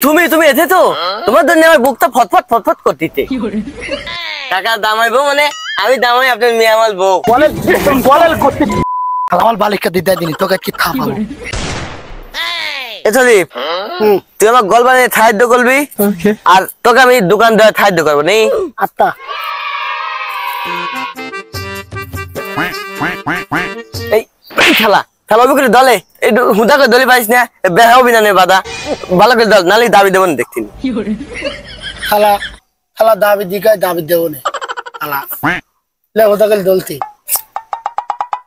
তুমি তুমি এসে তো তোমার জন্য আমার বুকটা ফটফট ফটফট করতেছে। কাকা দামাইবো মানে আমি দামাই আপনার মেয়ে আমার বউ বলেন করতে আমার বালিকা দিদা দিনি তোকে কি থামাবো। এসদীপ তুই আমার গল্প বানিয়ে সাহায্য করবি আর তোকে আমি দোকান দেওয়ার সাহায্য করবো নেই। আত্মা এই খেলা খেলা হবে করে দলে এই হুদা করে দলি পাইস না বেহা হবি না বাধা ভালো করে দল নালে দাবি দেবো না দেখছি খালা খালা দাবি দিকায় দাবি দেবো না খালা লে ওটা গেলে দলতি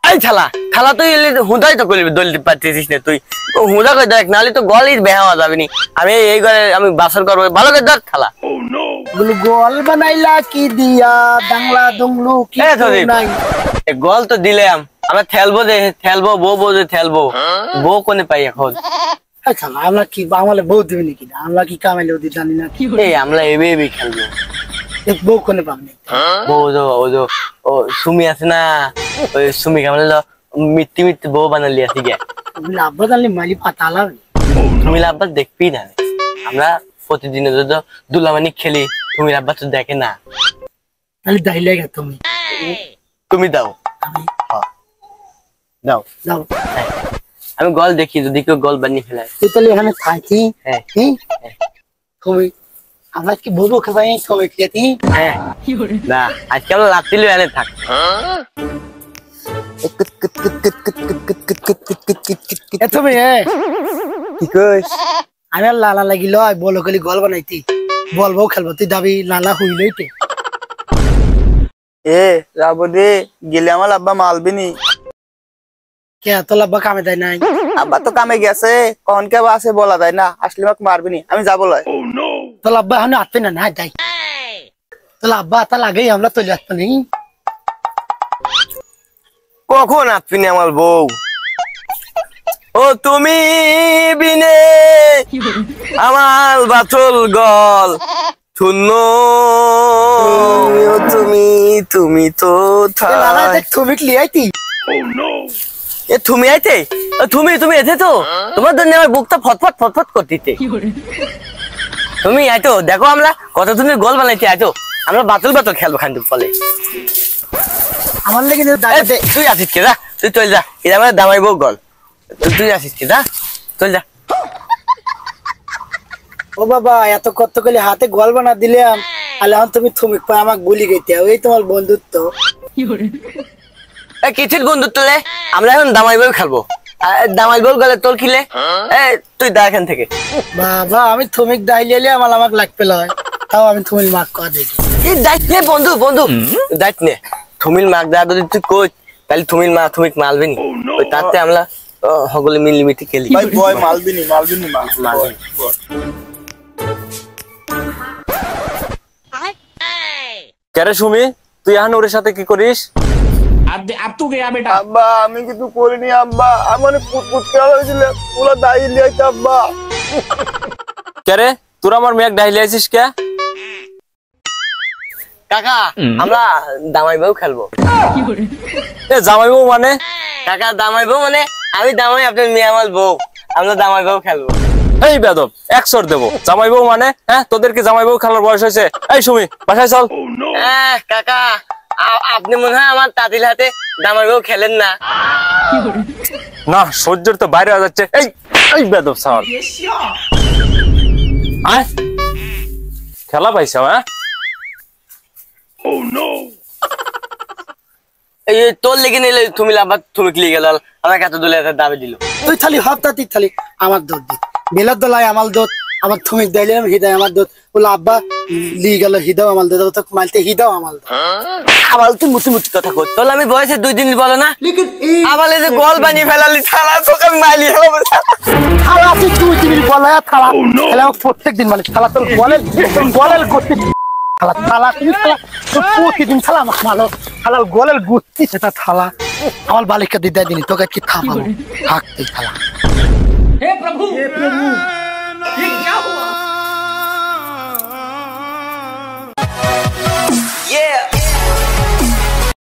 এই খেলা খেলা তুই হুদাই তো করবি দল পাচ্ছিস না তুই হুদা করে দেখ নালে তো গলই বেহা হওয়া যাবে নি আমি এই ঘরে আমি বাসর করবো ভালো করে দেখ খেলা গোল বানাইলা কি দিয়া ডাংলা দুংলু কি নাই গল তো দিলাম আমরা খেলবো বউ যে খেলবো বউ কোনে পাই এখন আমরা কি আমালে বউ দিবি নাকি আমরা কি কামাইলে ওদের জানি না কি এই আমরা এবে খেলবো বউ কোনে পাবনি বউ ও সুমি আছে না ওই সুমি কামাইলো মিট্টি বউ বানালি আছে গে আব্বা জানলে মালি পাতা লাগবে তুমি আব্বা দেখবি না আমরা প্রতিদিন যদি দুলামানি খেলি তুমি আব্বা তো দেখে না তাহলে দাইলে গে তুমি দাও দাও দাও আমি গল দেখি যদি কেউ গল বানিয়ে ফেলায় তুই তাহলে এখানে থাকি হ্যাঁ তুমি আমরা কি বলবো খাবাই সবাই খেতে হ্যাঁ না আজকে আমরা রাত্রিলে এনে থাক তুমি কি কইস আমি লালা লাগিল বলো খালি গল বানাইতি বলবো খেলবো তুই দাবি লালা হইলইতে এ যাবো রে গেলে আমার আব্বা মালবি নি কে তোর আব্বা কামে দেয় নাই আব্বা তো কামে গেছে কখন কে আছে বলা যায় না আসলে আমাকে মারবি নি আমি যাবো লয় তোর আব্বা এখন আসবে না না যাই তোর আব্বা তা লাগেই আমরা চলে আসবো নি কখন আসবি আমার বউ ও তুমি বিনে আমার বাচল গল শূন্য তুমি তুমি তো তুমি লিয়াইতি এ তুমি আইতে তুমি তুমি এসে তো তোমার জন্য আমার বুকটা ফটফট ফটফট করতেছে। তুমি আইতো দেখো আমরা কত তুমি গোল বানাইতে আইতো আমরা বাতল বাতল খেলবো খান্ডু ফলে আমার লেগে তুই আসিস কে যা তুই চল যা এটা আমার দামাইবো গল তুই আসিস কি যা চল যা ও বাবা এত কত করে হাতে গোল বানা দিলাম আলে এখন তুমি আমাকে গুলি গেতে ওই তোমার বন্ধুত্ব কিছির বন্ধুত্ব লে আমরা এখন দামাইবো খেলবো দামাইবো গেলে তোর খিলে তুই দা এখান থেকে বাবা আমি তুমি দাইলে আমাকে লাগবে লয় তাও আমি তুমি মাক কয়া দেখি এই দায়িত্ব নে বন্ধু বন্ধু দায়িত্ব নে তুমিল মাক দা যদি তুই কই তাহলে তুমিল মা তুমি মালবে নি ওই তাতে আমরা সকলে মিলিমিটি খেলি ভাই বয় মালবি নি মালবি কেরে সুমি তুই এখন ওর সাথে কি করিস? अब तू गया बेटा আব্বা আমি কিছু করিনি আব্বা আমার পুতপুত করা হয়েছিল পুরো দাই লিয়াইতে আব্বা কেরে তোর আমার মেয়ে ডাইলে আছিস কে? কাকা আমরা দামাইবো খেলবো এ জামাইবো মানে? কাকা দামাইবো মানে আমি দামাই আপনার মেয়ে আমার বউ আমরা দামাইবো খেলবো। এই বেদব 100 দেবো জামাইবো মানে হ্যাঁ তোদেরকে জামাইবো খেলার বয়স হয়েছে এই সুমি বাসায় চল। কাকা আপনি মনে হয় আমার তাতিল হাতে দামাইবো খেলেন না না সহ্যের তো বাইরে হয়ে যাচ্ছে এই এই বেদব সাওয়াল আয় খেলা পাইছ হ্যাঁ এই তোর লেগে নিলে তুমি আবার তুমি লিয়ে গেল আমার কাছে দলে দাবি দিল তুই খালি হপ্তাতি খালি আমার দোষ দি বেলার দলাই আমার দোষ আমার তুমি দাইলে হৃদয় আমার দোষ বলে আব্বা লি গেল হৃদয় আমার দোষ তো মালতে হৃদয় আমার আবার তুই মুতি মুতি কথা কর তাহলে আমি বয়সে 2 দিন বলো না আবার এই যে গোল বানিয়ে ফেলালি থালা তোকে মাইলি হলো থালা তুই তুমি বলা থালা খেলা প্রত্যেকদিন মানে থালা তোর বলের করতে থালা থালা তুমি থালা প্রতিদিন থালা আমাকে মালো থালা গোলের গুত্তি সেটা থালা আমার বালিকা দিদা দিনি তোকে কি থামাবো থাকতে থালা हे प्रभु ये क्या हुआ Yeah